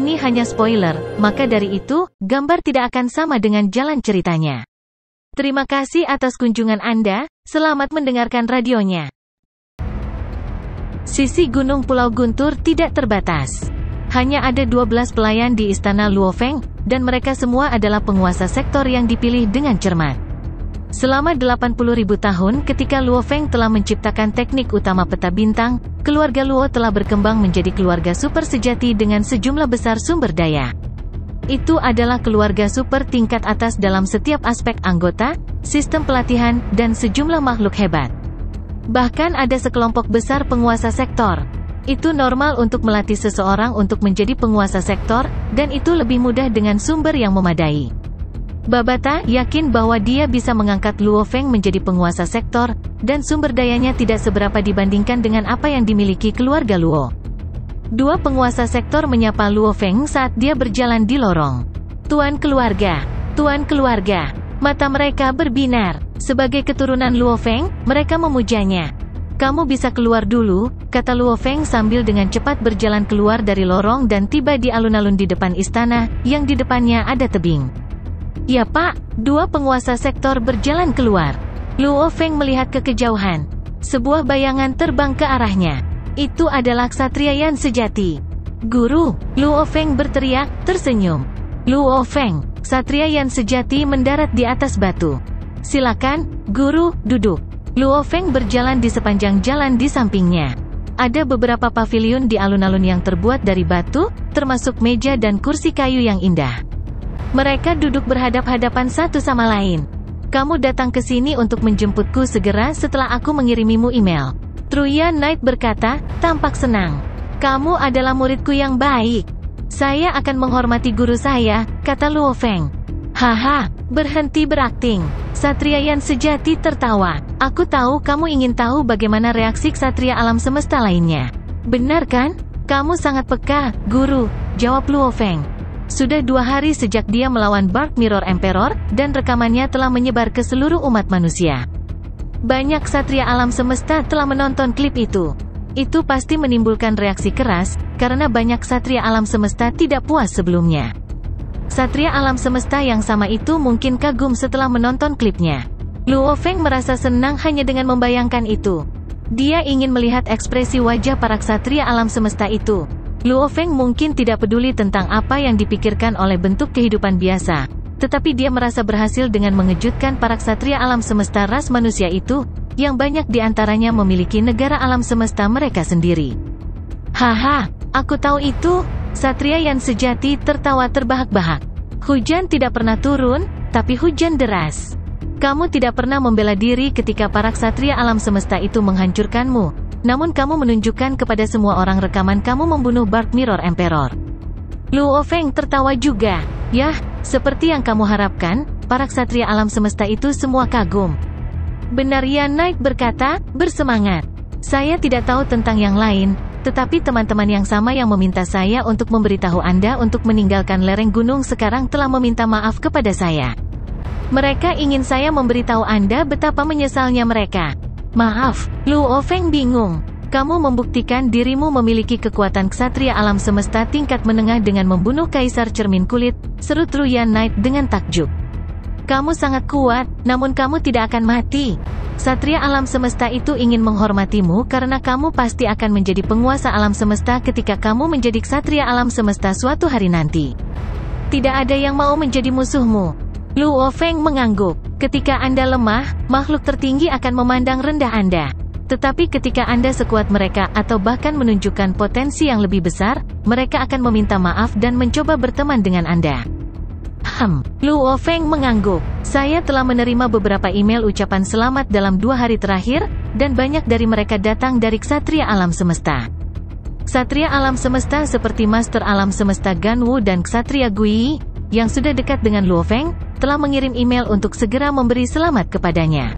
Ini hanya spoiler, maka dari itu, gambar tidak akan sama dengan jalan ceritanya. Terima kasih atas kunjungan Anda, selamat mendengarkan radionya. Sisi gunung Pulau Guntur tidak terbatas. Hanya ada 12 pelayan di Istana Luofeng, dan mereka semua adalah penguasa sektor yang dipilih dengan cermat. Selama 80.000 tahun ketika Luofeng telah menciptakan teknik utama peta bintang, keluarga Luo telah berkembang menjadi keluarga super sejati dengan sejumlah besar sumber daya. Itu adalah keluarga super tingkat atas dalam setiap aspek anggota, sistem pelatihan, dan sejumlah makhluk hebat. Bahkan ada sekelompok besar penguasa sektor. Itu normal untuk melatih seseorang untuk menjadi penguasa sektor, dan itu lebih mudah dengan sumber yang memadai. Babata yakin bahwa dia bisa mengangkat Luofeng menjadi penguasa sektor, dan sumber dayanya tidak seberapa dibandingkan dengan apa yang dimiliki keluarga Luo. Dua penguasa sektor menyapa Luofeng saat dia berjalan di lorong. Tuan keluarga, Tuan keluarga. Mata mereka berbinar. Sebagai keturunan Luofeng, mereka memujanya. Kamu bisa keluar dulu, kata Luofeng sambil dengan cepat berjalan keluar dari lorong dan tiba di alun-alun di depan istana, yang di depannya ada tebing. Ya Pak, dua penguasa sektor berjalan keluar. Luofeng melihat ke kejauhan. Sebuah bayangan terbang ke arahnya. Itu adalah ksatria yang sejati. Guru, Luofeng berteriak, tersenyum. Luofeng, ksatria yang sejati mendarat di atas batu. Silakan, guru, duduk. Luofeng berjalan di sepanjang jalan di sampingnya. Ada beberapa paviliun di alun-alun yang terbuat dari batu, termasuk meja dan kursi kayu yang indah. Mereka duduk berhadap-hadapan satu sama lain. Kamu datang ke sini untuk menjemputku segera setelah aku mengirimimu email. Truya Knight berkata, tampak senang. Kamu adalah muridku yang baik. Saya akan menghormati guru saya, kata Luofeng. Haha, berhenti berakting. Ksatria yang sejati tertawa. Aku tahu kamu ingin tahu bagaimana reaksi ksatria alam semesta lainnya. Benar kan? Kamu sangat peka, guru, jawab Luofeng. Sudah 2 hari sejak dia melawan Bark Mirror Emperor, dan rekamannya telah menyebar ke seluruh umat manusia. Banyak ksatria alam semesta telah menonton klip itu. Itu pasti menimbulkan reaksi keras, karena banyak ksatria alam semesta tidak puas sebelumnya. Ksatria alam semesta yang sama itu mungkin kagum setelah menonton klipnya. Luofeng merasa senang hanya dengan membayangkan itu. Dia ingin melihat ekspresi wajah para ksatria alam semesta itu. Luofeng mungkin tidak peduli tentang apa yang dipikirkan oleh bentuk kehidupan biasa, tetapi dia merasa berhasil dengan mengejutkan para ksatria alam semesta ras manusia itu, yang banyak diantaranya memiliki negara alam semesta mereka sendiri. Haha, aku tahu itu, ksatria yang sejati tertawa terbahak-bahak. Hujan tidak pernah turun, tapi hujan deras. Kamu tidak pernah membela diri ketika para ksatria alam semesta itu menghancurkanmu. Namun kamu menunjukkan kepada semua orang rekaman kamu membunuh Bark Mirror Emperor. Luofeng tertawa juga. Yah, seperti yang kamu harapkan, para ksatria alam semesta itu semua kagum. Benar, Yan Knight berkata, bersemangat. Saya tidak tahu tentang yang lain, tetapi teman-teman yang sama yang meminta saya untuk memberitahu Anda untuk meninggalkan lereng gunung sekarang telah meminta maaf kepada saya. Mereka ingin saya memberitahu Anda betapa menyesalnya mereka. Maaf, Luofeng bingung. Kamu membuktikan dirimu memiliki kekuatan ksatria alam semesta tingkat menengah dengan membunuh Kaisar Cermin Kulit, seru Truya Knight dengan takjub. Kamu sangat kuat, namun kamu tidak akan mati. Ksatria alam semesta itu ingin menghormatimu karena kamu pasti akan menjadi penguasa alam semesta ketika kamu menjadi ksatria alam semesta suatu hari nanti. Tidak ada yang mau menjadi musuhmu. Luofeng mengangguk. Ketika Anda lemah, makhluk tertinggi akan memandang rendah Anda. Tetapi ketika Anda sekuat mereka atau bahkan menunjukkan potensi yang lebih besar, mereka akan meminta maaf dan mencoba berteman dengan Anda. Luofeng mengangguk. Saya telah menerima beberapa email ucapan selamat dalam 2 hari terakhir, dan banyak dari mereka datang dari ksatria alam semesta. Ksatria alam semesta seperti Master Alam Semesta Ganwu dan ksatria Gui, yang sudah dekat dengan Luofeng, telah mengirim email untuk segera memberi selamat kepadanya.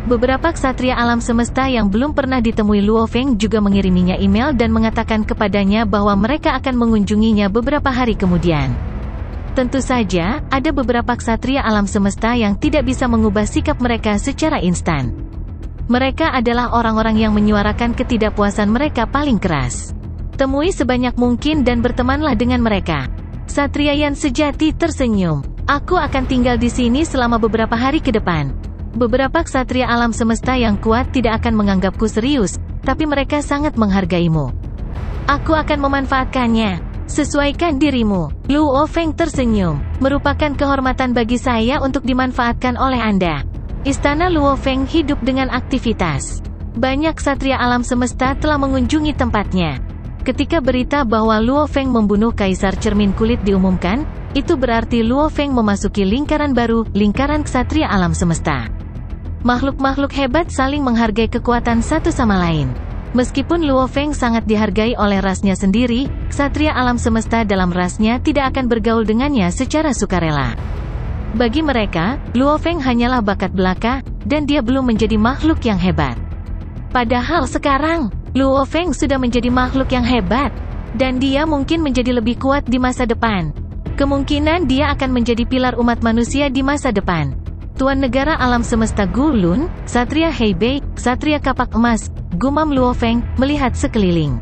Beberapa ksatria alam semesta yang belum pernah ditemui Luofeng juga mengiriminya email dan mengatakan kepadanya bahwa mereka akan mengunjunginya beberapa hari kemudian. Tentu saja, ada beberapa ksatria alam semesta yang tidak bisa mengubah sikap mereka secara instan. Mereka adalah orang-orang yang menyuarakan ketidakpuasan mereka paling keras. Temui sebanyak mungkin dan bertemanlah dengan mereka. Ksatria yang sejati tersenyum. Aku akan tinggal di sini selama beberapa hari ke depan. Beberapa ksatria alam semesta yang kuat tidak akan menganggapku serius, tapi mereka sangat menghargaimu. Aku akan memanfaatkannya. Sesuaikan dirimu. Luo Feng tersenyum. Merupakan kehormatan bagi saya untuk dimanfaatkan oleh Anda. Istana Luo Feng hidup dengan aktivitas. Banyak ksatria alam semesta telah mengunjungi tempatnya. Ketika berita bahwa Luo Feng membunuh Kaisar Cermin Kulit diumumkan, itu berarti Luo Feng memasuki lingkaran baru, lingkaran ksatria alam semesta. Makhluk-makhluk hebat saling menghargai kekuatan satu sama lain. Meskipun Luo Feng sangat dihargai oleh rasnya sendiri, ksatria alam semesta dalam rasnya tidak akan bergaul dengannya secara sukarela. Bagi mereka, Luo Feng hanyalah bakat belaka, dan dia belum menjadi makhluk yang hebat. Padahal sekarang, Luo Feng sudah menjadi makhluk yang hebat, dan dia mungkin menjadi lebih kuat di masa depan. Kemungkinan dia akan menjadi pilar umat manusia di masa depan. Tuan Negara Alam Semesta Gu Lun, Ksatria Heibei, Ksatria Kapak Emas, gumam Luo Feng, melihat sekeliling.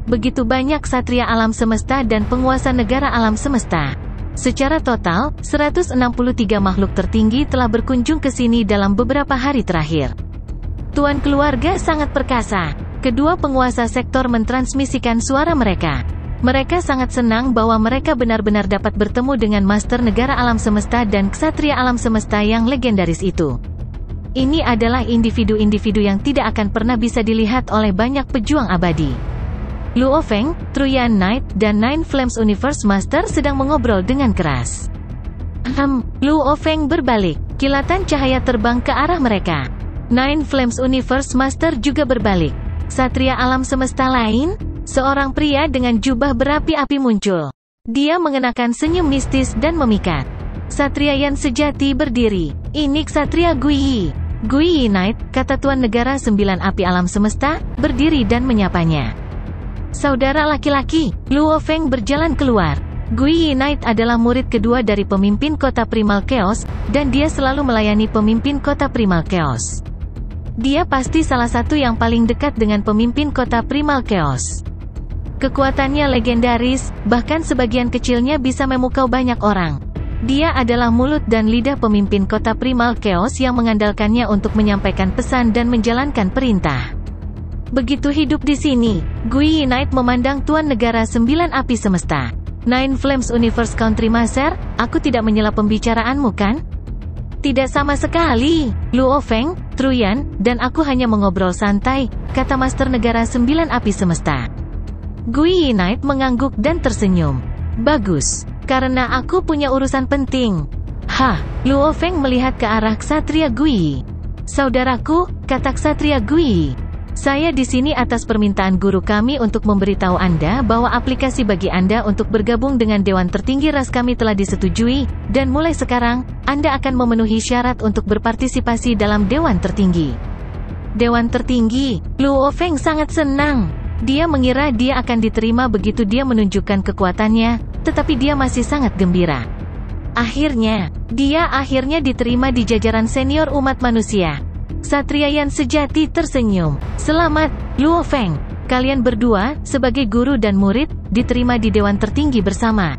Begitu banyak ksatria alam semesta dan penguasa negara alam semesta. Secara total, 163 makhluk tertinggi telah berkunjung ke sini dalam beberapa hari terakhir. Tuan keluarga sangat perkasa. Kedua penguasa sektor mentransmisikan suara mereka. Mereka sangat senang bahwa mereka benar-benar dapat bertemu dengan Master Negara Alam Semesta dan Ksatria Alam Semesta yang legendaris itu. Ini adalah individu-individu yang tidak akan pernah bisa dilihat oleh banyak pejuang abadi. Luo Feng, Truyan Knight, dan Nine Flames Universe Master sedang mengobrol dengan keras. Luo Feng berbalik. Kilatan cahaya terbang ke arah mereka. Nine Flames Universe Master juga berbalik. Ksatria alam semesta lain? Seorang pria dengan jubah berapi-api muncul. Dia mengenakan senyum mistis dan memikat. Ksatria yang sejati berdiri. Ini Ksatria Guiyi. Guiyi Knight, kata Tuan Negara Sembilan Api Alam Semesta, berdiri dan menyapanya. Saudara laki-laki, Luo Feng berjalan keluar. Guiyi Knight adalah murid kedua dari pemimpin kota Primal Chaos, dan dia selalu melayani pemimpin kota Primal Chaos. Dia pasti salah satu yang paling dekat dengan pemimpin kota Primal Chaos. Kekuatannya legendaris, bahkan sebagian kecilnya bisa memukau banyak orang. Dia adalah mulut dan lidah pemimpin kota Primal Chaos yang mengandalkannya untuk menyampaikan pesan dan menjalankan perintah. Begitu hidup di sini, Guiyi Knight memandang Tuan Negara Sembilan Api Semesta. Nine Flames Universe Country Master, aku tidak menyela pembicaraanmu kan? Tidak sama sekali, Luo Feng, Truyan, dan aku hanya mengobrol santai, kata Master Negara Sembilan Api Semesta. Guiyi Knight mengangguk dan tersenyum. Bagus, karena aku punya urusan penting. Luo Feng melihat ke arah Ksatria Guiyi. Saudaraku, kata Ksatria Guiyi. Saya di sini atas permintaan guru kami untuk memberitahu Anda bahwa aplikasi bagi Anda untuk bergabung dengan Dewan Tertinggi Ras kami telah disetujui, dan mulai sekarang, Anda akan memenuhi syarat untuk berpartisipasi dalam Dewan Tertinggi. Dewan Tertinggi, Luo Feng sangat senang. Dia mengira dia akan diterima begitu dia menunjukkan kekuatannya, tetapi dia masih sangat gembira. Dia akhirnya diterima di jajaran senior umat manusia. Ksatria yang sejati tersenyum. Selamat, Luo Feng. Kalian berdua, sebagai guru dan murid, diterima di Dewan Tertinggi bersama.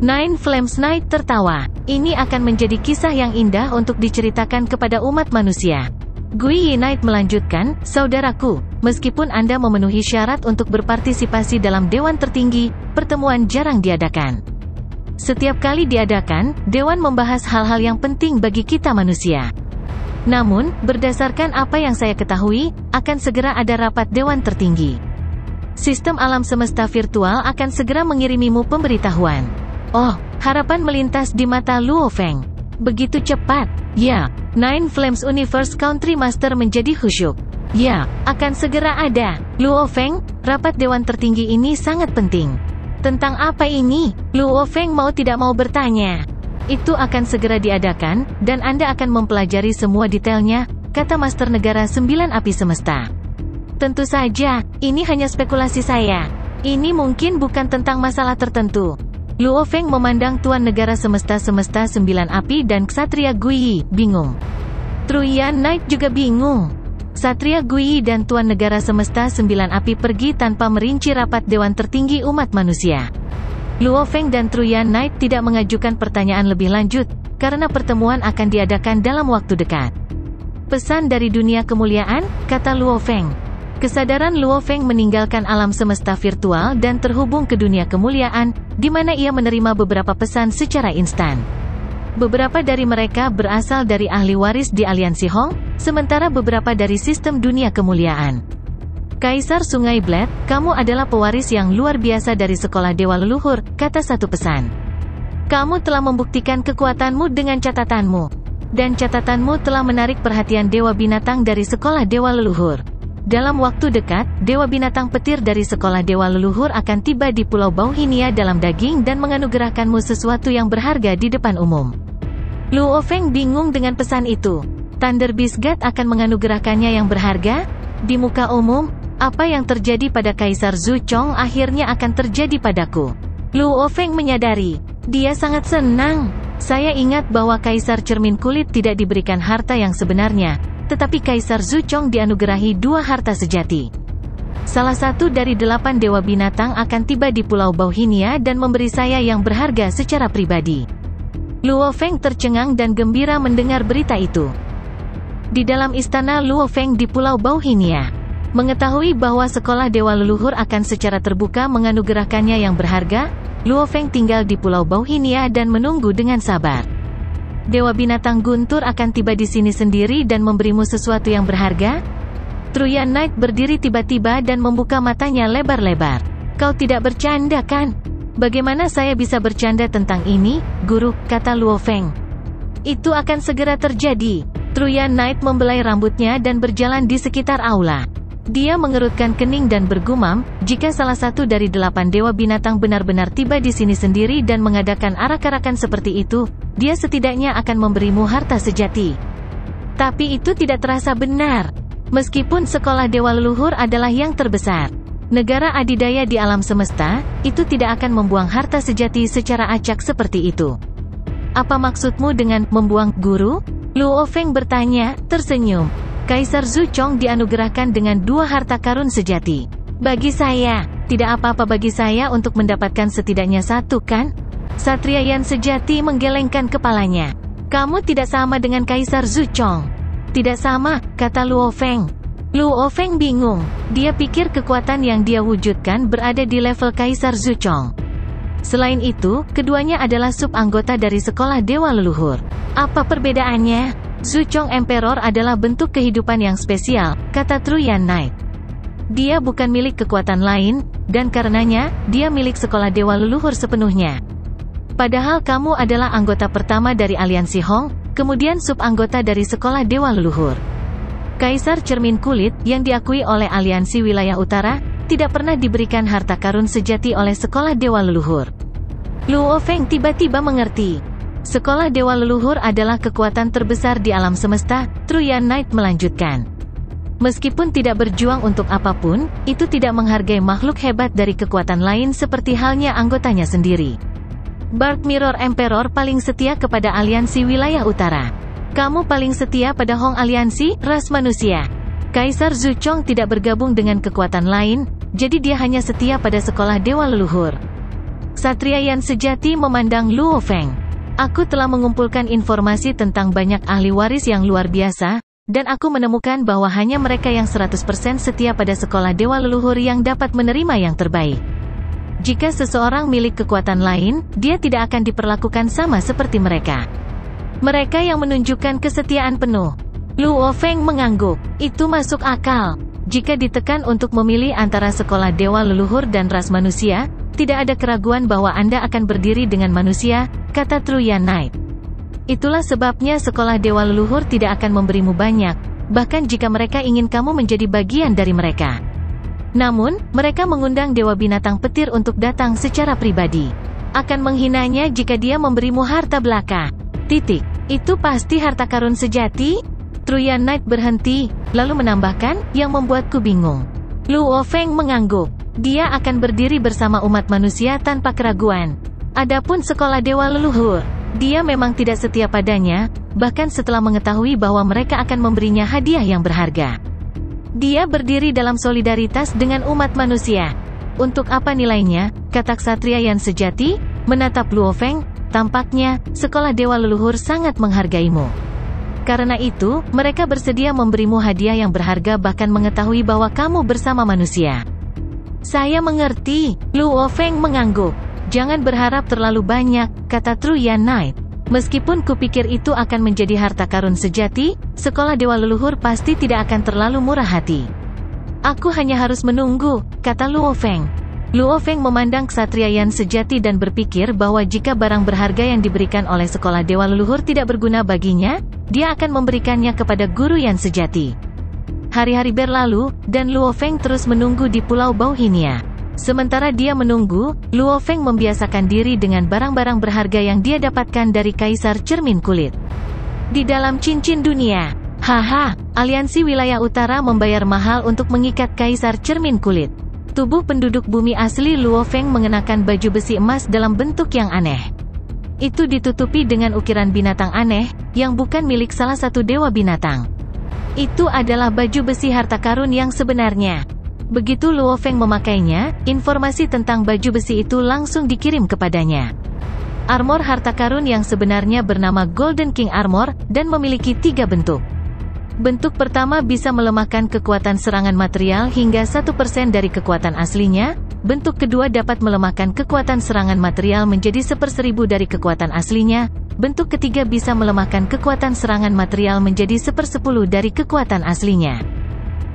Nine Flames Knight tertawa. Ini akan menjadi kisah yang indah untuk diceritakan kepada umat manusia. Guiyi Knight melanjutkan, saudaraku, meskipun Anda memenuhi syarat untuk berpartisipasi dalam Dewan Tertinggi, pertemuan jarang diadakan. Setiap kali diadakan, Dewan membahas hal-hal yang penting bagi kita manusia. Namun, berdasarkan apa yang saya ketahui, akan segera ada rapat Dewan Tertinggi. Sistem alam semesta virtual akan segera mengirimimu pemberitahuan. Oh, harapan melintas di mata Luo Feng. Begitu cepat. Ya, Nine Flames Universe Country Master menjadi khusyuk. Ya, akan segera ada. Luo Feng, rapat Dewan Tertinggi ini sangat penting. Tentang apa ini? Luo Feng mau tidak mau bertanya. Itu akan segera diadakan, dan Anda akan mempelajari semua detailnya, kata Master Negara Sembilan Api Semesta. Tentu saja, ini hanya spekulasi saya. Ini mungkin bukan tentang masalah tertentu. Luo Feng memandang Tuan Negara Semesta Sembilan Api dan Ksatria Guiyi, bingung. Truyan Knight juga bingung. Satria Guyi dan Tuan Negara Semesta Sembilan Api pergi tanpa merinci rapat Dewan Tertinggi Umat Manusia. Luo Feng dan Truyan Knight tidak mengajukan pertanyaan lebih lanjut, karena pertemuan akan diadakan dalam waktu dekat. Pesan dari dunia kemuliaan, kata Luo Feng. Kesadaran Luo Feng meninggalkan alam semesta virtual dan terhubung ke dunia kemuliaan, di mana ia menerima beberapa pesan secara instan. Beberapa dari mereka berasal dari ahli waris di aliansi Hong, sementara beberapa dari sistem dunia kemuliaan. Kaisar Sungai Blade, kamu adalah pewaris yang luar biasa dari sekolah dewa leluhur, kata satu pesan. Kamu telah membuktikan kekuatanmu dengan catatanmu. Dan catatanmu telah menarik perhatian dewa binatang dari sekolah dewa leluhur. Dalam waktu dekat, dewa binatang petir dari sekolah dewa leluhur akan tiba di Pulau Bauhinia dalam daging dan menganugerahkanmu sesuatu yang berharga di depan umum. Luo Feng bingung dengan pesan itu. Thunder Beast God akan menganugerahkannya yang berharga? Di muka umum, apa yang terjadi pada Kaisar Zhu Chong akhirnya akan terjadi padaku. Luo Feng menyadari, dia sangat senang. Saya ingat bahwa Kaisar Cermin Kulit tidak diberikan harta yang sebenarnya, tetapi Kaisar Zhu Chong dianugerahi 2 harta sejati. Salah satu dari 8 dewa binatang akan tiba di Pulau Bauhinia dan memberi saya yang berharga secara pribadi. Luo Feng tercengang dan gembira mendengar berita itu. Di dalam istana Luo Feng di Pulau Bauhinia, mengetahui bahwa sekolah dewa leluhur akan secara terbuka menganugerahkannya yang berharga, Luo Feng tinggal di Pulau Bauhinia dan menunggu dengan sabar. Dewa binatang guntur akan tiba di sini sendiri dan memberimu sesuatu yang berharga? Truyan Knight berdiri tiba-tiba dan membuka matanya lebar-lebar. Kau tidak bercanda kan? Bagaimana saya bisa bercanda tentang ini, guru, kata Luo Feng. Itu akan segera terjadi. Truyan Knight membelai rambutnya dan berjalan di sekitar aula. Dia mengerutkan kening dan bergumam, jika salah satu dari 8 dewa binatang benar-benar tiba di sini sendiri dan mengadakan arak-arakan seperti itu, dia setidaknya akan memberimu harta sejati. Tapi itu tidak terasa benar. Meskipun sekolah dewa leluhur adalah yang terbesar, negara adidaya di alam semesta, itu tidak akan membuang harta sejati secara acak seperti itu. Apa maksudmu dengan membuang, guru? Luo Feng bertanya, tersenyum. Kaisar Zhu Chong dianugerahkan dengan 2 harta karun sejati. Bagi saya, tidak apa-apa bagi saya untuk mendapatkan setidaknya 1 kan? Satria Yan sejati menggelengkan kepalanya. Kamu tidak sama dengan Kaisar Zhu Chong. Tidak sama, kata Luo Feng. Luo Feng bingung. Dia pikir kekuatan yang dia wujudkan berada di level Kaisar Zhu Chong. Selain itu, keduanya adalah sub-anggota dari sekolah dewa leluhur. Apa perbedaannya? Zhu Chong Emperor adalah bentuk kehidupan yang spesial, kata Truyan Knight. Dia bukan milik kekuatan lain, dan karenanya, dia milik sekolah dewa leluhur sepenuhnya. Padahal kamu adalah anggota pertama dari aliansi Hong, kemudian sub-anggota dari sekolah dewa leluhur. Kaisar Cermin Kulit, yang diakui oleh aliansi wilayah utara, tidak pernah diberikan harta karun sejati oleh sekolah dewa leluhur. Luo Feng tiba-tiba mengerti. Sekolah dewa leluhur adalah kekuatan terbesar di alam semesta, Truyan Knight melanjutkan. Meskipun tidak berjuang untuk apapun, itu tidak menghargai makhluk hebat dari kekuatan lain seperti halnya anggotanya sendiri. Dark Mirror Emperor paling setia kepada aliansi wilayah utara. Kamu paling setia pada Hong aliansi, ras manusia. Kaisar Zhu Chong tidak bergabung dengan kekuatan lain, jadi dia hanya setia pada sekolah dewa leluhur. Satria Yan sejati memandang Luo Feng. Aku telah mengumpulkan informasi tentang banyak ahli waris yang luar biasa, dan aku menemukan bahwa hanya mereka yang 100% setia pada sekolah dewa leluhur yang dapat menerima yang terbaik. Jika seseorang milik kekuatan lain, dia tidak akan diperlakukan sama seperti mereka. Mereka yang menunjukkan kesetiaan penuh. Luo Feng mengangguk. Itu masuk akal. Jika ditekan untuk memilih antara sekolah dewa leluhur dan ras manusia, tidak ada keraguan bahwa Anda akan berdiri dengan manusia, kata Truyan Knight. Itulah sebabnya sekolah dewa leluhur tidak akan memberimu banyak, bahkan jika mereka ingin kamu menjadi bagian dari mereka. Namun, mereka mengundang dewa binatang petir untuk datang secara pribadi. Akan menghinanya jika dia memberimu harta belaka. Itu pasti harta karun sejati? Truyan Knight berhenti, lalu menambahkan, yang membuatku bingung. Luo Feng mengangguk. Dia akan berdiri bersama umat manusia tanpa keraguan. Adapun sekolah dewa leluhur, dia memang tidak setia padanya, bahkan setelah mengetahui bahwa mereka akan memberinya hadiah yang berharga. Dia berdiri dalam solidaritas dengan umat manusia. Untuk apa nilainya, kata ksatria yang sejati, menatap Luo Feng, tampaknya, sekolah dewa leluhur sangat menghargaimu. Karena itu, mereka bersedia memberimu hadiah yang berharga bahkan mengetahui bahwa kamu bersama manusia. Saya mengerti, Luo Feng mengangguk. Jangan berharap terlalu banyak, kata Tru Yan Knight. Meskipun kupikir itu akan menjadi harta karun sejati, sekolah dewa leluhur pasti tidak akan terlalu murah hati. Aku hanya harus menunggu, kata Luo Feng. Luo Feng memandang ksatria yang sejati dan berpikir bahwa jika barang berharga yang diberikan oleh sekolah dewa leluhur tidak berguna baginya, dia akan memberikannya kepada guru yang sejati. Hari-hari berlalu, dan Luo Feng terus menunggu di Pulau Bauhinia. Sementara dia menunggu, Luo Feng membiasakan diri dengan barang-barang berharga yang dia dapatkan dari Kaisar Cermin Kulit. Di dalam cincin dunia, haha, aliansi wilayah utara membayar mahal untuk mengikat Kaisar Cermin Kulit. Tubuh penduduk bumi asli Luo Feng mengenakan baju besi emas dalam bentuk yang aneh. Itu ditutupi dengan ukiran binatang aneh, yang bukan milik salah satu dewa binatang. Itu adalah baju besi harta karun yang sebenarnya. Begitu Luo Feng memakainya, informasi tentang baju besi itu langsung dikirim kepadanya. Armor harta karun yang sebenarnya bernama Golden King Armor, dan memiliki 3 bentuk. Bentuk pertama bisa melemahkan kekuatan serangan material hingga 1% dari kekuatan aslinya. Bentuk kedua dapat melemahkan kekuatan serangan material menjadi 1/1000 dari kekuatan aslinya. Bentuk ketiga bisa melemahkan kekuatan serangan material menjadi 1/10 dari kekuatan aslinya.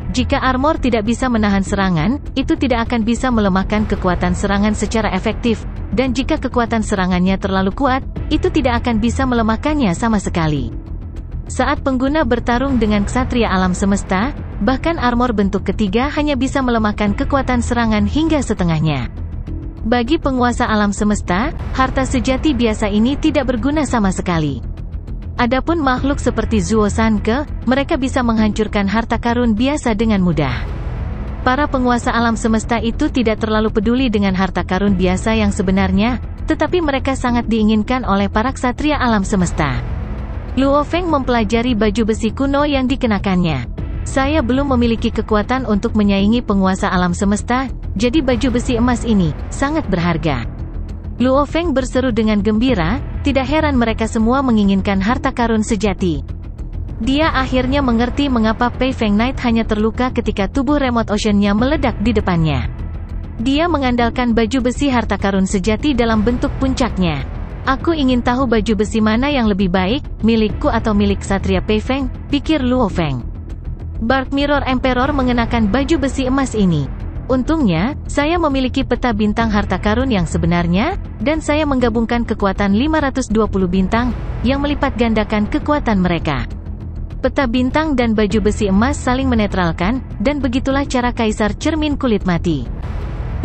Jika armor tidak bisa menahan serangan, itu tidak akan bisa melemahkan kekuatan serangan secara efektif, dan jika kekuatan serangannya terlalu kuat, itu tidak akan bisa melemahkannya sama sekali. Saat pengguna bertarung dengan ksatria alam semesta, bahkan armor bentuk ketiga hanya bisa melemahkan kekuatan serangan hingga setengahnya. Bagi penguasa alam semesta, harta sejati biasa ini tidak berguna sama sekali. Adapun makhluk seperti Zuo Sanke, mereka bisa menghancurkan harta karun biasa dengan mudah. Para penguasa alam semesta itu tidak terlalu peduli dengan harta karun biasa yang sebenarnya, tetapi mereka sangat diinginkan oleh para ksatria alam semesta. Luo Feng mempelajari baju besi kuno yang dikenakannya. Saya belum memiliki kekuatan untuk menyaingi penguasa alam semesta, jadi baju besi emas ini sangat berharga. Luo Feng berseru dengan gembira, tidak heran mereka semua menginginkan harta karun sejati. Dia akhirnya mengerti mengapa Pei Feng Knight hanya terluka ketika tubuh Remote Ocean-nya meledak di depannya. Dia mengandalkan baju besi harta karun sejati dalam bentuk puncaknya. Aku ingin tahu baju besi mana yang lebih baik, milikku atau milik Ksatria Pei Feng, pikir Luo Feng. Dark Mirror Emperor mengenakan baju besi emas ini. Untungnya, saya memiliki peta bintang harta karun yang sebenarnya, dan saya menggabungkan kekuatan 520 bintang, yang melipat gandakan kekuatan mereka. Peta bintang dan baju besi emas saling menetralkan, dan begitulah cara Kaisar Cermin Kulit mati.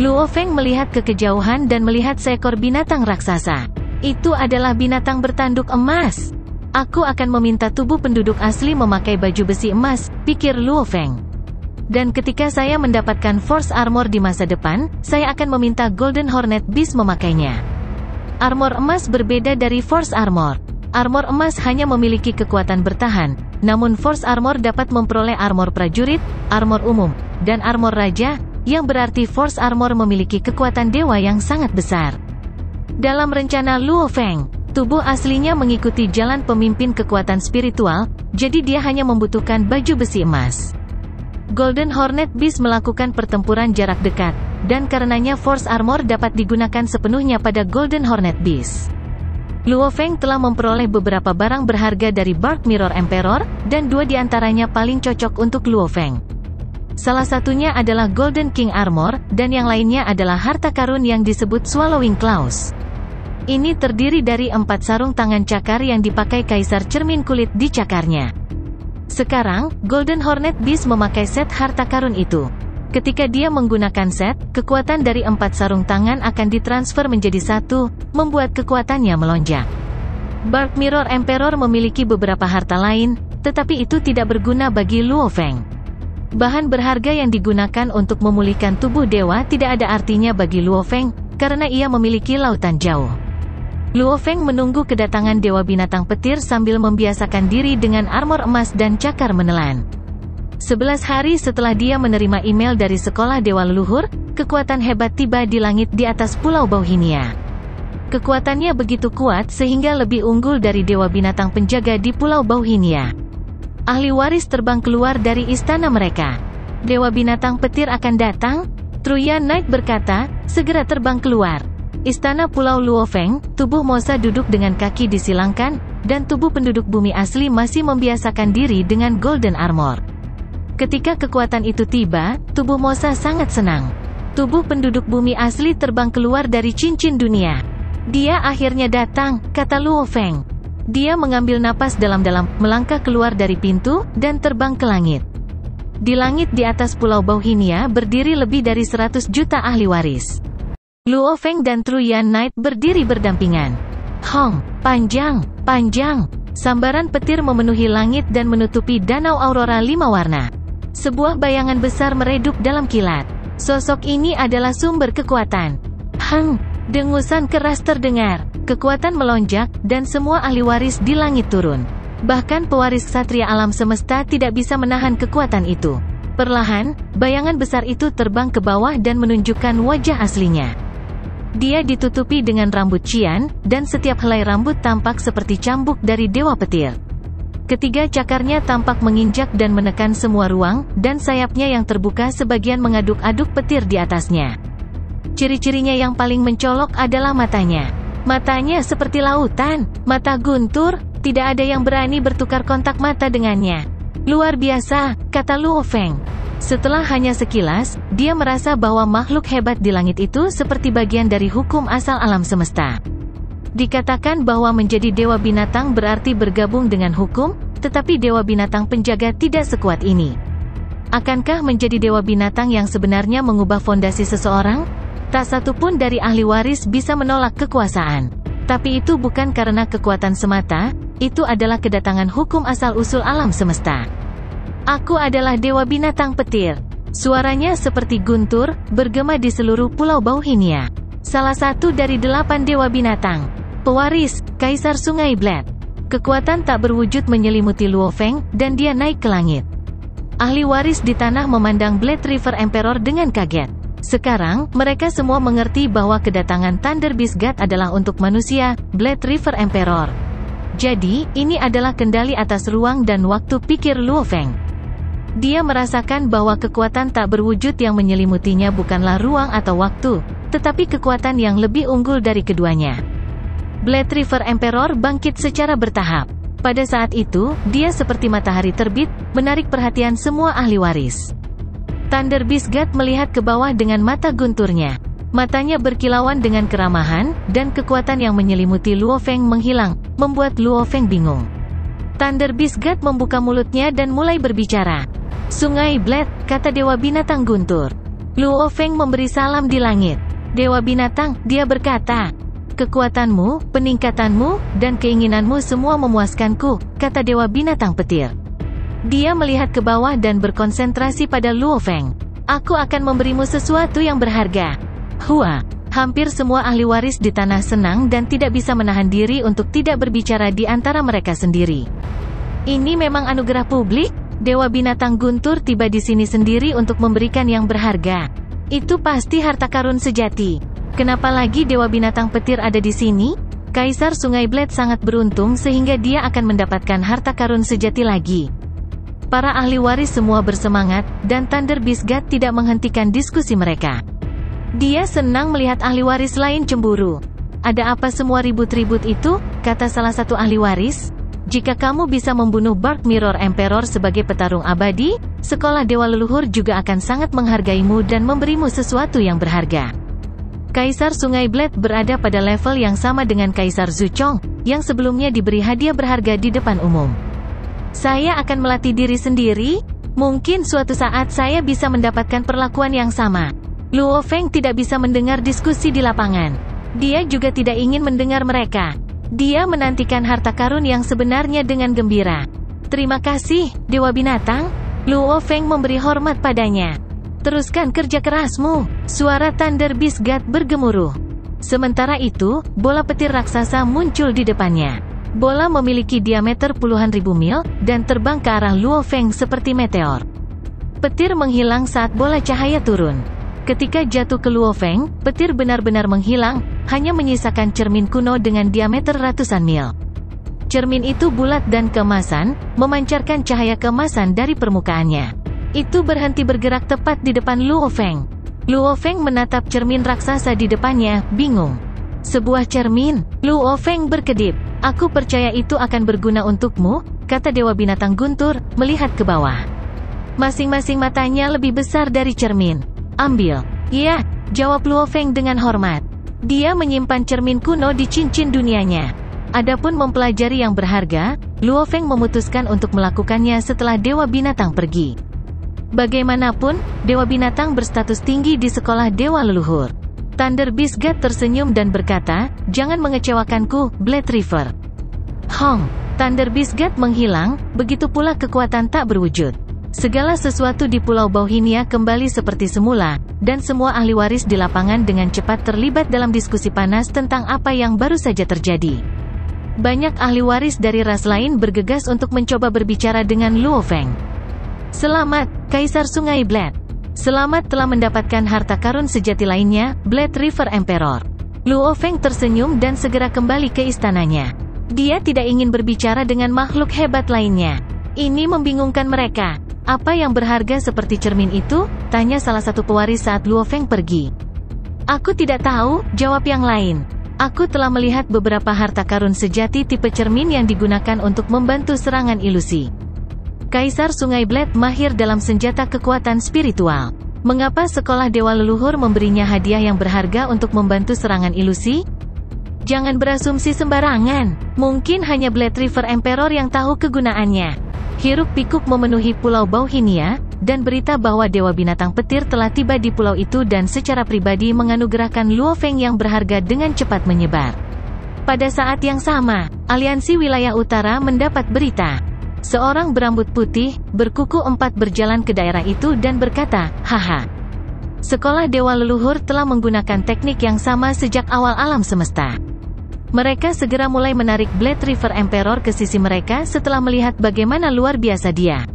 Luo Feng melihat ke kejauhan dan melihat seekor binatang raksasa. Itu adalah binatang bertanduk emas. Aku akan meminta tubuh penduduk asli memakai baju besi emas, pikir Luo Feng. Dan ketika saya mendapatkan Force Armor di masa depan, saya akan meminta Golden Hornet Beast memakainya. Armor emas berbeda dari Force Armor. Armor emas hanya memiliki kekuatan bertahan, namun Force Armor dapat memperoleh armor prajurit, armor umum, dan armor raja, yang berarti Force Armor memiliki kekuatan dewa yang sangat besar. Dalam rencana Luo Feng, tubuh aslinya mengikuti jalan pemimpin kekuatan spiritual, jadi dia hanya membutuhkan baju besi emas. Golden Hornet Beast melakukan pertempuran jarak dekat, dan karenanya Force Armor dapat digunakan sepenuhnya pada Golden Hornet Beast. Luo Feng telah memperoleh beberapa barang berharga dari Dark Mirror Emperor, dan 2 diantaranya paling cocok untuk Luo Feng. Salah satunya adalah Golden King Armor, dan yang lainnya adalah harta karun yang disebut Swallowing Claws. Ini terdiri dari 4 sarung tangan cakar yang dipakai Kaisar Cermin Kulit di cakarnya. Sekarang, Golden Hornet Beast memakai set harta karun itu. Ketika dia menggunakan set, kekuatan dari 4 sarung tangan akan ditransfer menjadi 1, membuat kekuatannya melonjak. Dark Mirror Emperor memiliki beberapa harta lain, tetapi itu tidak berguna bagi Luo Feng. Bahan berharga yang digunakan untuk memulihkan tubuh dewa tidak ada artinya bagi Luo Feng, karena ia memiliki lautan jauh. Luo Feng menunggu kedatangan Dewa Binatang Petir sambil membiasakan diri dengan armor emas dan cakar menelan. 11 hari setelah dia menerima email dari sekolah Dewa Leluhur, kekuatan hebat tiba di langit di atas Pulau Bauhinia. Kekuatannya begitu kuat sehingga lebih unggul dari Dewa Binatang Penjaga di Pulau Bauhinia. Ahli waris terbang keluar dari istana mereka. Dewa Binatang Petir akan datang? Truyan Knight berkata, segera terbang keluar. Istana Pulau Luofeng, tubuh Mosa duduk dengan kaki disilangkan, dan tubuh penduduk bumi asli masih membiasakan diri dengan Golden Armor. Ketika kekuatan itu tiba, tubuh Mosa sangat senang. Tubuh penduduk bumi asli terbang keluar dari cincin dunia. Dia akhirnya datang, kata Luofeng. Dia mengambil napas dalam-dalam, melangkah keluar dari pintu, dan terbang ke langit. Di langit di atas Pulau Bauhinia berdiri lebih dari 100 juta ahli waris. Luofeng dan Truyan Knight berdiri berdampingan. Hong, panjang, panjang. Sambaran petir memenuhi langit dan menutupi danau aurora 5 warna. Sebuah bayangan besar meredup dalam kilat. Sosok ini adalah sumber kekuatan. Dengusan keras terdengar. Kekuatan melonjak, dan semua ahli waris di langit turun. Bahkan pewaris ksatria alam semesta tidak bisa menahan kekuatan itu. Perlahan, bayangan besar itu terbang ke bawah dan menunjukkan wajah aslinya. Dia ditutupi dengan rambut cian, dan setiap helai rambut tampak seperti cambuk dari Dewa Petir. Ketiga cakarnya tampak menginjak dan menekan semua ruang, dan sayapnya yang terbuka sebagian mengaduk-aduk petir di atasnya. Ciri-cirinya yang paling mencolok adalah matanya. Matanya seperti lautan, mata guntur, tidak ada yang berani bertukar kontak mata dengannya. Luar biasa, kata Luofeng. Setelah hanya sekilas, dia merasa bahwa makhluk hebat di langit itu seperti bagian dari hukum asal alam semesta. Dikatakan bahwa menjadi Dewa Binatang berarti bergabung dengan hukum, tetapi Dewa Binatang Penjaga tidak sekuat ini. Akankah menjadi Dewa Binatang yang sebenarnya mengubah fondasi seseorang? Tak satu pun dari ahli waris bisa menolak kekuasaan. Tapi itu bukan karena kekuatan semata, itu adalah kedatangan hukum asal-usul alam semesta. Aku adalah Dewa Binatang Petir. Suaranya seperti guntur, bergema di seluruh Pulau Bauhinia. Salah satu dari 8 Dewa Binatang. Pewaris, Kaisar Sungai Blade. Kekuatan tak berwujud menyelimuti Luofeng, dan dia naik ke langit. Ahli waris di tanah memandang Blade River Emperor dengan kaget. Sekarang, mereka semua mengerti bahwa kedatangan Thunder Beast God adalah untuk manusia, Blade River Emperor. Jadi, ini adalah kendali atas ruang dan waktu, pikir Luofeng. Dia merasakan bahwa kekuatan tak berwujud yang menyelimutinya bukanlah ruang atau waktu, tetapi kekuatan yang lebih unggul dari keduanya. Blade River Emperor bangkit secara bertahap. Pada saat itu, dia seperti matahari terbit, menarik perhatian semua ahli waris. Thunder Beast God melihat ke bawah dengan mata gunturnya. Matanya berkilauan dengan keramahan, dan kekuatan yang menyelimuti Luofeng menghilang, membuat Luofeng bingung. Thunder Beast God membuka mulutnya dan mulai berbicara. Sungai Blade, kata Dewa Binatang Guntur. Luofeng memberi salam di langit. Dewa Binatang, dia berkata. Kekuatanmu, peningkatanmu, dan keinginanmu semua memuaskanku, kata Dewa Binatang Petir. Dia melihat ke bawah dan berkonsentrasi pada Luofeng. Aku akan memberimu sesuatu yang berharga. Hua. Hampir semua ahli waris di tanah senang dan tidak bisa menahan diri untuk tidak berbicara di antara mereka sendiri. Ini memang anugerah publik? Dewa Binatang Guntur tiba di sini sendiri untuk memberikan yang berharga. Itu pasti harta karun sejati. Kenapa lagi Dewa Binatang Petir ada di sini? Kaisar Sungai Blade sangat beruntung sehingga dia akan mendapatkan harta karun sejati lagi. Para ahli waris semua bersemangat, dan Thunder Beast God tidak menghentikan diskusi mereka. Dia senang melihat ahli waris lain cemburu. Ada apa semua ribut-ribut itu? Kata salah satu ahli waris. Jika kamu bisa membunuh Bark Mirror Emperor sebagai petarung abadi, sekolah Dewa Leluhur juga akan sangat menghargaimu dan memberimu sesuatu yang berharga. Kaisar Sungai Blade berada pada level yang sama dengan Kaisar Zuchong, yang sebelumnya diberi hadiah berharga di depan umum. Saya akan melatih diri sendiri? Mungkin suatu saat saya bisa mendapatkan perlakuan yang sama. Luofeng tidak bisa mendengar diskusi di lapangan. Dia juga tidak ingin mendengar mereka. Dia menantikan harta karun yang sebenarnya dengan gembira. Terima kasih, Dewa Binatang. Luofeng memberi hormat padanya. Teruskan kerja kerasmu. Suara Thunder Beast God bergemuruh. Sementara itu, bola petir raksasa muncul di depannya. Bola memiliki diameter puluhan ribu mil, dan terbang ke arah Luofeng seperti meteor. Petir menghilang saat bola cahaya turun. Ketika jatuh ke Luo Feng, petir benar-benar menghilang, hanya menyisakan cermin kuno dengan diameter ratusan mil. Cermin itu bulat dan keemasan, memancarkan cahaya keemasan dari permukaannya. Itu berhenti bergerak tepat di depan Luo Feng. Luo Feng menatap cermin raksasa di depannya, bingung. Sebuah cermin? Luo Feng berkedip. Aku percaya itu akan berguna untukmu, kata Dewa Binatang Guntur, melihat ke bawah. Masing-masing matanya lebih besar dari cermin. Ambil. Iya, jawab Luo Feng dengan hormat. Dia menyimpan cermin kuno di cincin dunianya. Adapun mempelajari yang berharga, Luo Feng memutuskan untuk melakukannya setelah Dewa Binatang pergi. Bagaimanapun, Dewa Binatang berstatus tinggi di sekolah Dewa Leluhur. Thunder Beast God tersenyum dan berkata, jangan mengecewakanku, Blade River. Hong, Thunder Beast God menghilang, begitu pula kekuatan tak berwujud. Segala sesuatu di Pulau Bauhinia kembali seperti semula, dan semua ahli waris di lapangan dengan cepat terlibat dalam diskusi panas tentang apa yang baru saja terjadi. Banyak ahli waris dari ras lain bergegas untuk mencoba berbicara dengan Luo Feng. Selamat, Kaisar Sungai Blade. Selamat telah mendapatkan harta karun sejati lainnya, Blade River Emperor. Luo Feng tersenyum dan segera kembali ke istananya. Dia tidak ingin berbicara dengan makhluk hebat lainnya. Ini membingungkan mereka. Apa yang berharga seperti cermin itu? Tanya salah satu pewaris saat Luo Feng pergi. Aku tidak tahu, jawab yang lain. Aku telah melihat beberapa harta karun sejati tipe cermin yang digunakan untuk membantu serangan ilusi. Kaisar Sungai Blade mahir dalam senjata kekuatan spiritual. Mengapa sekolah Dewa Leluhur memberinya hadiah yang berharga untuk membantu serangan ilusi? Jangan berasumsi sembarangan. Mungkin hanya Blade River Emperor yang tahu kegunaannya. Hiruk-pikuk memenuhi Pulau Bauhinia, dan berita bahwa Dewa Binatang Petir telah tiba di pulau itu dan secara pribadi menganugerahkan Luo Feng yang berharga dengan cepat menyebar. Pada saat yang sama, Aliansi Wilayah Utara mendapat berita. Seorang berambut putih, berkuku empat berjalan ke daerah itu dan berkata, haha. Sekolah Dewa Leluhur telah menggunakan teknik yang sama sejak awal alam semesta. Mereka segera mulai menarik Blade River Emperor ke sisi mereka setelah melihat bagaimana luar biasa dia.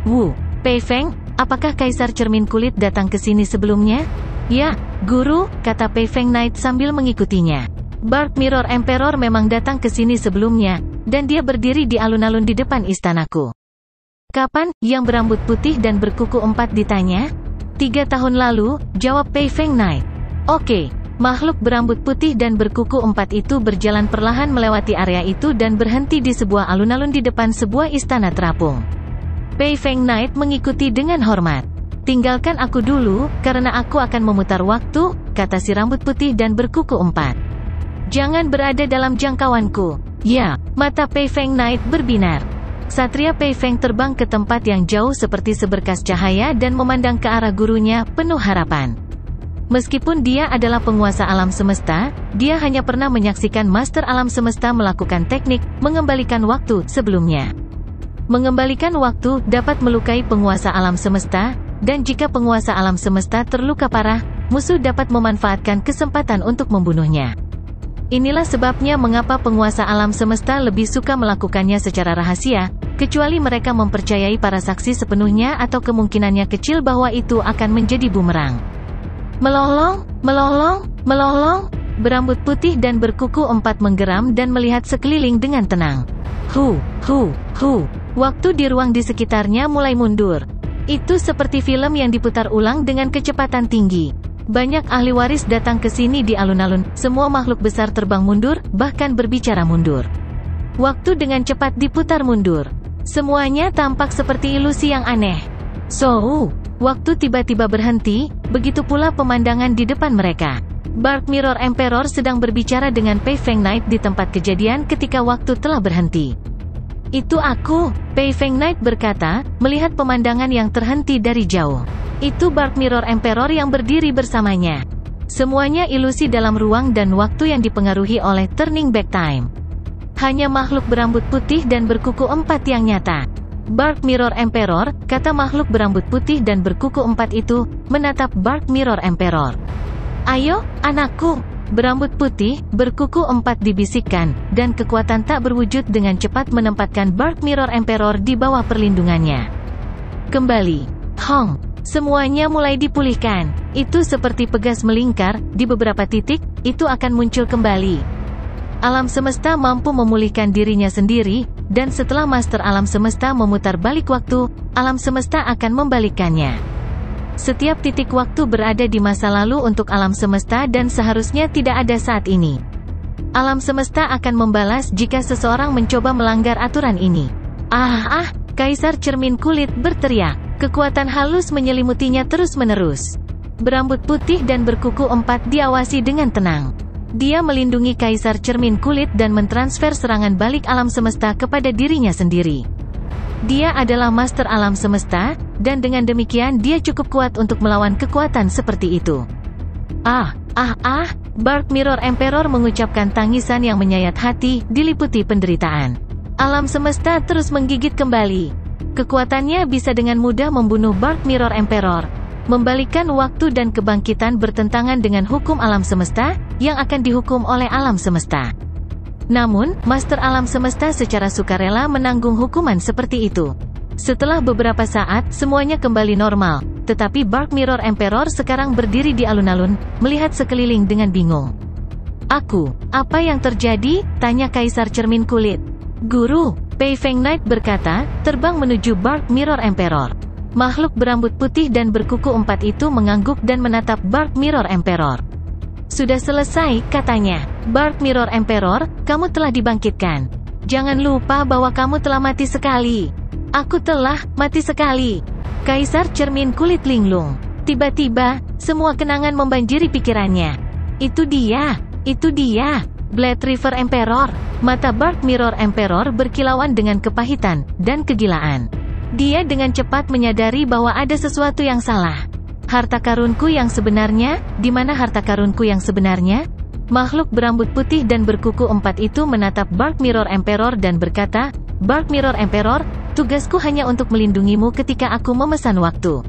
Wu, Pei Feng, apakah Kaisar Cermin Kulit datang ke sini sebelumnya? Ya, Guru, kata Pei Feng Knight sambil mengikutinya. Dark Mirror Emperor memang datang ke sini sebelumnya, dan dia berdiri di alun-alun di depan istanaku. Kapan? Yang berambut putih dan berkuku empat ditanya. 3 tahun lalu, jawab Pei Feng Knight. Oke, makhluk berambut putih dan berkuku empat itu berjalan perlahan melewati area itu dan berhenti di sebuah alun-alun di depan sebuah istana terapung. Pei Feng Knight mengikuti dengan hormat. Tinggalkan aku dulu, karena aku akan memutar waktu, kata si rambut putih dan berkuku empat. Jangan berada dalam jangkauanku. Ya, mata Pei Feng Knight berbinar. Satria Pei Feng terbang ke tempat yang jauh seperti seberkas cahaya dan memandang ke arah gurunya, penuh harapan. Meskipun dia adalah penguasa alam semesta, dia hanya pernah menyaksikan Master Alam Semesta melakukan teknik mengembalikan waktu sebelumnya. Mengembalikan waktu dapat melukai penguasa alam semesta, dan jika penguasa alam semesta terluka parah, musuh dapat memanfaatkan kesempatan untuk membunuhnya. Inilah sebabnya mengapa penguasa alam semesta lebih suka melakukannya secara rahasia, kecuali mereka mempercayai para saksi sepenuhnya atau kemungkinannya kecil bahwa itu akan menjadi bumerang. Melolong, melolong, melolong, berambut putih dan berkuku empat menggeram dan melihat sekeliling dengan tenang. Hu, waktu di ruang di sekitarnya mulai mundur. Itu seperti film yang diputar ulang dengan kecepatan tinggi. Banyak ahli waris datang ke sini di alun-alun, semua makhluk besar terbang mundur, bahkan berbicara mundur. Waktu dengan cepat diputar mundur. Semuanya tampak seperti ilusi yang aneh. Waktu tiba-tiba berhenti, begitu pula pemandangan di depan mereka. Dark Mirror Emperor sedang berbicara dengan Pei Feng Knight di tempat kejadian ketika waktu telah berhenti. Itu aku, Pei Feng Knight berkata, melihat pemandangan yang terhenti dari jauh. Itu Dark Mirror Emperor yang berdiri bersamanya. Semuanya ilusi dalam ruang dan waktu yang dipengaruhi oleh Turning Back Time. Hanya makhluk berambut putih dan berkuku empat yang nyata. Dark Mirror Emperor, kata makhluk berambut putih dan berkuku empat itu, menatap Dark Mirror Emperor. Ayo, anakku. Berambut putih, berkuku empat dibisikkan, dan kekuatan tak berwujud dengan cepat menempatkan Dark Mirror Emperor di bawah perlindungannya. Kembali. Hong. Semuanya mulai dipulihkan. Itu seperti pegas melingkar, di beberapa titik, itu akan muncul kembali. Alam semesta mampu memulihkan dirinya sendiri, dan setelah Master Alam Semesta memutar balik waktu, alam semesta akan membalikkannya. Setiap titik waktu berada di masa lalu untuk alam semesta dan seharusnya tidak ada saat ini. Alam semesta akan membalas jika seseorang mencoba melanggar aturan ini. Kaisar Cermin Kulit berteriak. Kekuatan halus menyelimutinya terus-menerus. Berambut putih dan berkuku 4 diawasi dengan tenang. Dia melindungi Kaisar Cermin Kulit dan mentransfer serangan balik alam semesta kepada dirinya sendiri. Dia adalah Master Alam Semesta, dan dengan demikian dia cukup kuat untuk melawan kekuatan seperti itu. Dark Mirror Emperor mengucapkan tangisan yang menyayat hati, diliputi penderitaan. Alam semesta terus menggigit kembali. Kekuatannya bisa dengan mudah membunuh Dark Mirror Emperor. Membalikkan waktu dan kebangkitan bertentangan dengan hukum alam semesta, yang akan dihukum oleh alam semesta. Namun, Master Alam Semesta secara sukarela menanggung hukuman seperti itu. Setelah beberapa saat, semuanya kembali normal, tetapi Dark Mirror Emperor sekarang berdiri di alun-alun, melihat sekeliling dengan bingung. Apa yang terjadi? Tanya Kaisar Cermin Kulit. Guru, Pei Feng Knight berkata, terbang menuju Dark Mirror Emperor. Makhluk berambut putih dan berkuku 4 itu mengangguk dan menatap Dark Mirror Emperor. Sudah selesai, katanya. Dark Mirror Emperor, kamu telah dibangkitkan. Jangan lupa bahwa kamu telah mati sekali. Aku telah mati sekali. Kaisar Cermin Kulit linglung. Tiba-tiba, semua kenangan membanjiri pikirannya. Itu dia. Blade River Emperor. Mata Dark Mirror Emperor berkilauan dengan kepahitan dan kegilaan. Dia dengan cepat menyadari bahwa ada sesuatu yang salah. Harta karunku yang sebenarnya? Di mana harta karunku yang sebenarnya? Makhluk berambut putih dan berkuku 4 itu menatap Dark Mirror Emperor dan berkata, Dark Mirror Emperor, tugasku hanya untuk melindungimu ketika aku memesan waktu.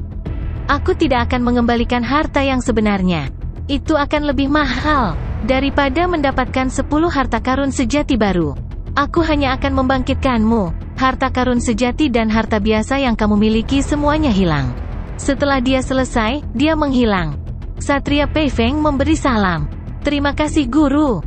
Aku tidak akan mengembalikan harta yang sebenarnya. Itu akan lebih mahal daripada mendapatkan 10 harta karun sejati baru. Aku hanya akan membangkitkanmu. Harta karun sejati dan harta biasa yang kamu miliki semuanya hilang. Setelah dia selesai, dia menghilang. Ksatria Pei Feng memberi salam. Terima kasih guru.